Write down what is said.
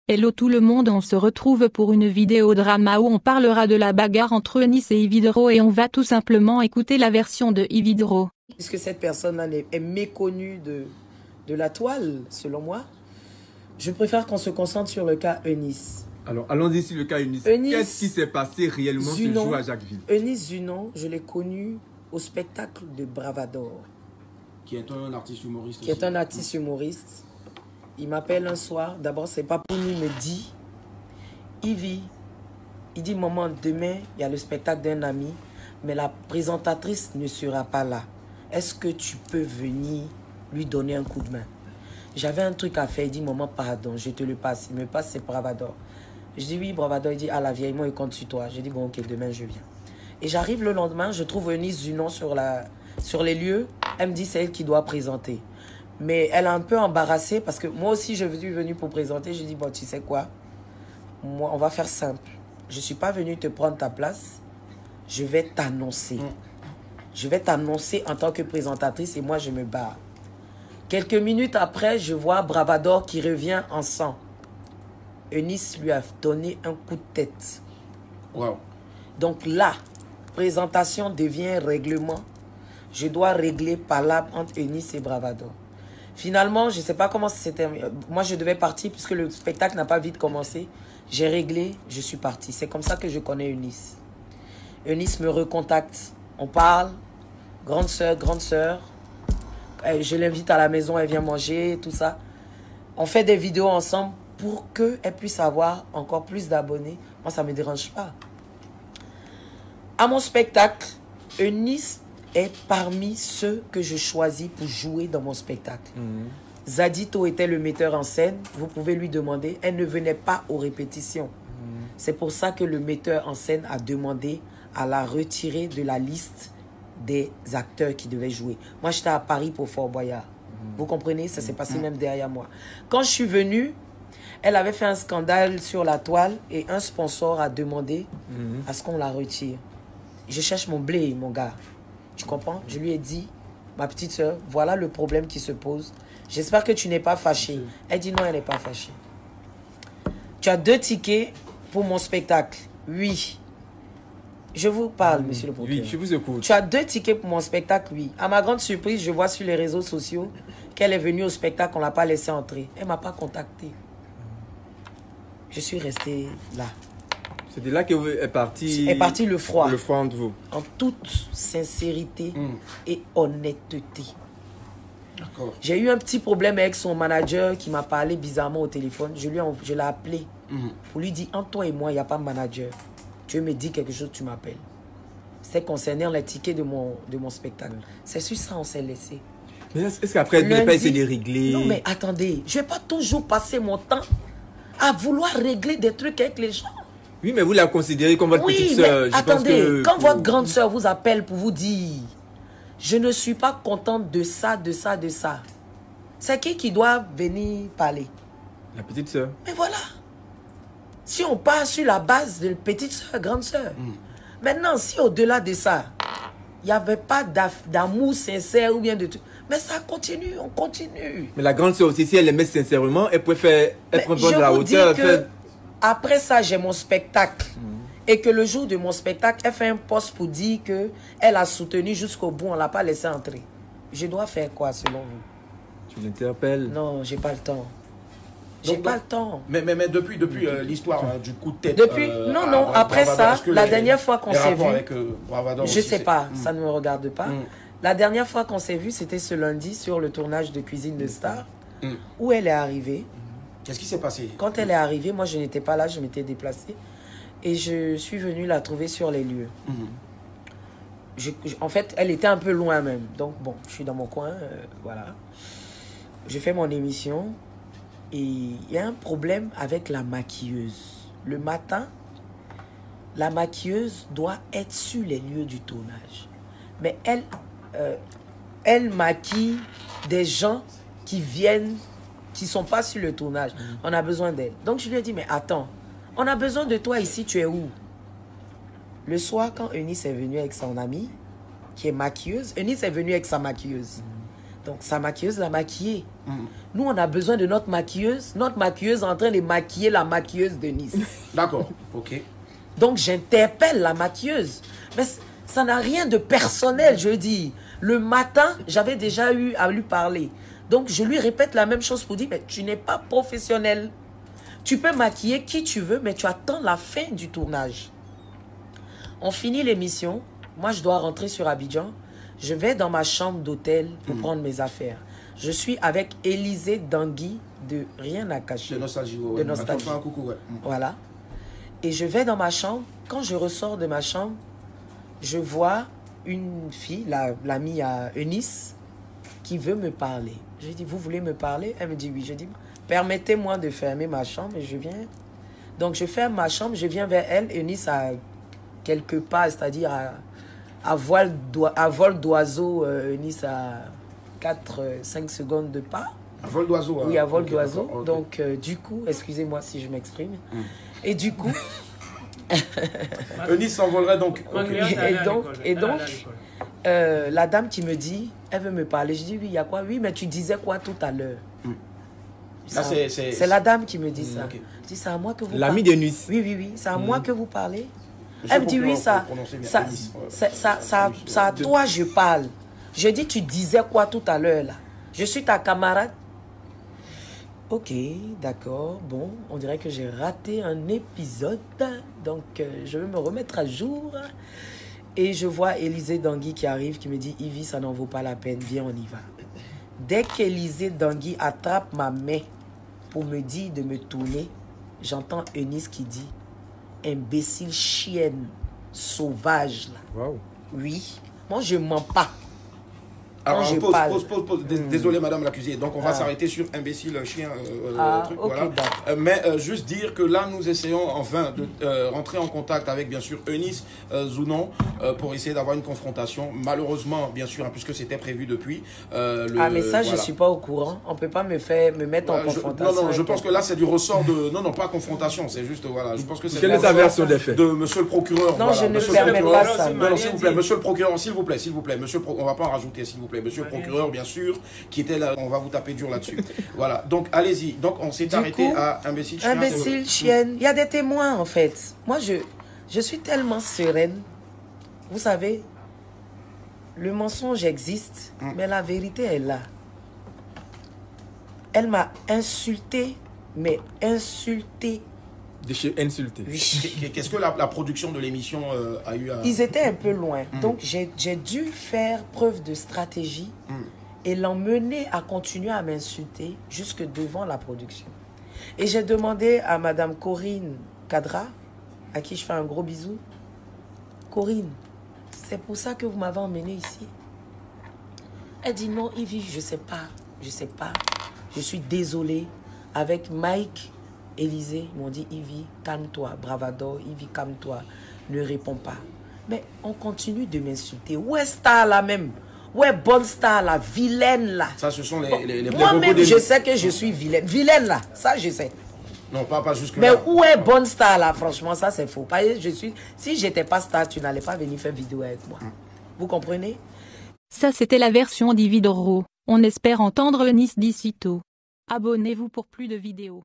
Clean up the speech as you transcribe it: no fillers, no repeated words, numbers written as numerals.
Hello tout le monde, on se retrouve pour une vidéo drama où on parlera de la bagarre entre Eunice et Ividro et on va tout simplement écouter la version de Ividro. Puisque cette personne-là est méconnue de la toile, selon moi, je préfère qu'on se concentre sur le cas Eunice. Alors, allons-y sur le cas Eunice. Qu'est-ce qui s'est passé réellement ce jour à Jacquesville? Eunice Zunon, je l'ai connue au spectacle de Bravador. Qui est un artiste humoriste. Qui est un artiste humoriste. Il m'appelle un soir. D'abord, c'est pas pour lui, il me dit, Ivy, il dit, maman, demain, il y a le spectacle d'un ami, mais la présentatrice ne sera pas là. Est-ce que tu peux venir lui donner un coup de main? J'avais un truc à faire. Il dit, maman, pardon, je te le passe. Il me passe, c'est Bravador. Je dis, oui, Bravador. Il dit, ah, la vieille, moi, il compte sur toi. Je dis, bon, ok, demain, je viens. Et j'arrive le lendemain, je trouve Eunice Zunon sur les lieux. Elle me dit, c'est elle qui doit présenter. Mais elle est un peu embarrassée parce que moi aussi, je suis venue pour présenter. Je dis, bon, tu sais quoi? Moi, on va faire simple. Je ne suis pas venue te prendre ta place. Je vais t'annoncer. Je vais t'annoncer en tant que présentatrice et moi, je me barre. Quelques minutes après, je vois Bravador qui revient en sang. Eunice lui a donné un coup de tête. Wow. Donc là, présentation devient règlement. Je dois régler palabre entre Eunice et Bravador. Finalement, je ne sais pas comment c'était. Moi, je devais partir puisque le spectacle n'a pas vite commencé. J'ai réglé, je suis parti. C'est comme ça que je connais Eunice. Eunice me recontacte. On parle. Grande sœur. Je l'invite à la maison, elle vient manger, tout ça. On fait des vidéos ensemble pour qu'elle puisse avoir encore plus d'abonnés. Moi, ça ne me dérange pas. À mon spectacle, Eunice est parmi ceux que je choisis pour jouer dans mon spectacle. Zadito était le metteur en scène. Vous pouvez lui demander. Elle ne venait pas aux répétitions. C'est pour ça que le metteur en scène a demandé à la retirer de la liste des acteurs qui devaient jouer. Moi, j'étais à Paris pour Fort Boyard. Vous comprenez? Ça s'est passé même derrière moi. Quand je suis venue, elle avait fait un scandale sur la toile et un sponsor a demandé à ce qu'on la retire. Je cherche mon blé, mon gars. Tu comprends? Je lui ai dit, ma petite soeur, voilà le problème qui se pose. J'espère que tu n'es pas fâchée. Elle dit non, elle n'est pas fâchée. Tu as 2 tickets pour mon spectacle. Oui. Je vous parle, monsieur le procureur. Oui, je vous écoute. Tu as 2 tickets pour mon spectacle, oui. À ma grande surprise, je vois sur les réseaux sociaux qu'elle est venue au spectacle, on ne l'a pas laissée entrer. Elle ne m'a pas contacté. Je suis resté là. C'est de là que est parti le froid. Le froid entre vous. En toute sincérité et honnêteté. D'accord. J'ai eu un petit problème avec son manager qui m'a parlé bizarrement au téléphone. Je l'ai appelé pour lui dire, entre toi et moi, il n'y a pas de manager. Tu me dis quelque chose, tu m'appelles. C'est concernant les tickets de mon spectacle. C'est sur ça on s'est laissé. Mais est-ce qu'après, elle n'a pas essayé de régler? Non, mais attendez, je ne vais pas toujours passer mon temps à vouloir régler des trucs avec les gens. Oui, mais vous la considérez comme votre petite soeur. Mais attendez, quand votre grande soeur vous appelle pour vous dire « Je ne suis pas contente de ça, de ça, de ça », c'est qui doit venir parler? La petite soeur. Mais voilà. Si on part sur la base de petite soeur, grande soeur. Maintenant, si au-delà de ça, il n'y avait pas d'amour sincère ou bien de tout, mais ça continue, on continue. Mais la grande soeur aussi, si elle aimait sincèrement, elle pouvait prendre de la hauteur. Après ça, j'ai mon spectacle. Et que le jour de mon spectacle, elle fait un post pour dire qu'elle a soutenu jusqu'au bout, on ne l'a pas laissé entrer. Je dois faire quoi selon vous? Tu l'interpelles? Non, j'ai pas le temps. J'ai pas le temps. Mais depuis l'histoire du coup de tête. Non, après ça, la dernière fois qu'on s'est vu, je sais pas, ça ne me regarde pas. La dernière fois qu'on s'est vu, c'était ce lundi sur le tournage de Cuisine de Star, où elle est arrivée. Qu'est-ce qui s'est passé? Quand elle est arrivée, moi je n'étais pas là, je m'étais déplacée. Et je suis venue la trouver sur les lieux. En fait, elle était un peu loin même. Donc bon, je suis dans mon coin, voilà. Je fais mon émission. Et il y a un problème avec la maquilleuse. Le matin, la maquilleuse doit être sur les lieux du tournage. Mais elle maquille des gens qui viennent, qui ne sont pas sur le tournage. On a besoin d'elle. Donc je lui ai dit, mais attends, on a besoin de toi ici, tu es où? Le soir, quand Eunice est venue avec son amie, qui est maquilleuse, Eunice est venue avec sa maquilleuse. Donc, sa maquilleuse l'a maquillée. Nous, on a besoin de notre maquilleuse. Notre maquilleuse est en train de maquiller la maquilleuse de Nice. D'accord, ok. Donc, j'interpelle la maquilleuse. Mais ça n'a rien de personnel, je dis. Le matin, j'avais déjà eu à lui parler. Donc, je lui répète la même chose pour dire, mais tu n'es pas professionnel. Tu peux maquiller qui tu veux, mais tu attends la fin du tournage. On finit l'émission. Moi, je dois rentrer sur Abidjan. Je vais dans ma chambre d'hôtel pour prendre mes affaires. Je suis avec Élisée Dangui de Rien à cacher. De Nostalgie. De Nostalgie. Un coucou, ouais. Voilà. Et je vais dans ma chambre. Quand je ressors de ma chambre, je vois une fille, l'amie à Eunice, qui veut me parler. Je lui dis, vous voulez me parler? Elle me dit oui. Je dis, permettez-moi de fermer ma chambre et je viens. Donc, je ferme ma chambre, je viens vers elle. Eunice a quelques pas, c'est-à-dire à vol d'oiseau. Eunice a 4-5 secondes de pas. À vol d'oiseau. Oui, à vol d'oiseau. Okay. Donc, du coup, excusez-moi si je m'exprime. Et du coup... Eunice s'envolerait donc. Et donc, la dame qui me dit, elle veut me parler. Je dis, oui, il y a quoi? Oui, mais tu disais quoi tout à l'heure? C'est la dame qui me dit ça. Okay. Je dis, c'est à moi que vous parlez. L'ami de Nice. Oui, oui, oui, c'est à moi que vous parlez. Elle me dit, oui, ça à toi je parle. Je dis, tu disais quoi tout à l'heure là? Je suis ta camarade. Ok, d'accord. Bon, on dirait que j'ai raté un épisode. Donc, je vais me remettre à jour. Et je vois Élisée Dangui qui arrive, qui me dit, Ivy, ça n'en vaut pas la peine. Viens, on y va. Dès qu'Élisée Dangui attrape ma main pour me dire de me tourner, j'entends Eunice qui dit, imbécile chienne, sauvage. Là. Wow. Oui, moi je mens pas. Alors, pause. Désolé, madame l'accusée. Donc, on va s'arrêter sur imbécile, chien, truc, okay, voilà. Mais juste dire que là, nous essayons enfin de rentrer en contact avec, bien sûr, Eunice Zounon pour essayer d'avoir une confrontation. Malheureusement, bien sûr, hein, puisque c'était prévu depuis. Mais ça, voilà. Je ne suis pas au courant. On ne peut pas me mettre en confrontation. Non, je pense que là, c'est du ressort de... Non, pas confrontation, c'est juste, voilà. Je pense que c'est quelle est sa version des faits de monsieur le procureur. Non, voilà, je ne permets pas ça. Non, s'il vous plaît, monsieur le procureur, s'il vous plaît. Monsieur on va pas en rajouter, s'il vous plaît. Monsieur le procureur, bien sûr, qui était là, on va vous taper dur là-dessus. Voilà, donc allez-y. Donc on s'est arrêté à imbécile, chien. Imbécile, chienne. Il y a des témoins en fait. Moi, je suis tellement sereine. Vous savez, le mensonge existe, mais la vérité est là. Elle m'a insulté, mais insulté. Insulté. Oui. Qu'est-ce que la production de l'émission a eu à... Ils étaient un peu loin. Donc, j'ai dû faire preuve de stratégie et l'emmener à continuer à m'insulter jusque devant la production. Et j'ai demandé à Madame Corinne Kadra, à qui je fais un gros bisou. Corinne, c'est pour ça que vous m'avez emmené ici. Elle dit non, Ivy, je sais pas. Je suis désolée. Avec Mike... Élisée, ils m'ont dit, Ivy, calme-toi, bravado, Ivy, calme-toi, ne réponds pas. Mais on continue de m'insulter. Où est Star là même? Où est Bonne Star là, vilaine là? Ça, ce sont les moi-même, je sais que je suis vilaine. Vilaine là, ça je sais. Non, pas jusque-là. Mais où est Bonne Star là? Franchement, ça c'est faux. Si j'étais pas Star, tu n'allais pas venir faire vidéo avec moi. Vous comprenez? Ça c'était la version d'Ivy Doro. On espère entendre Eunice d'ici tôt. Abonnez-vous pour plus de vidéos.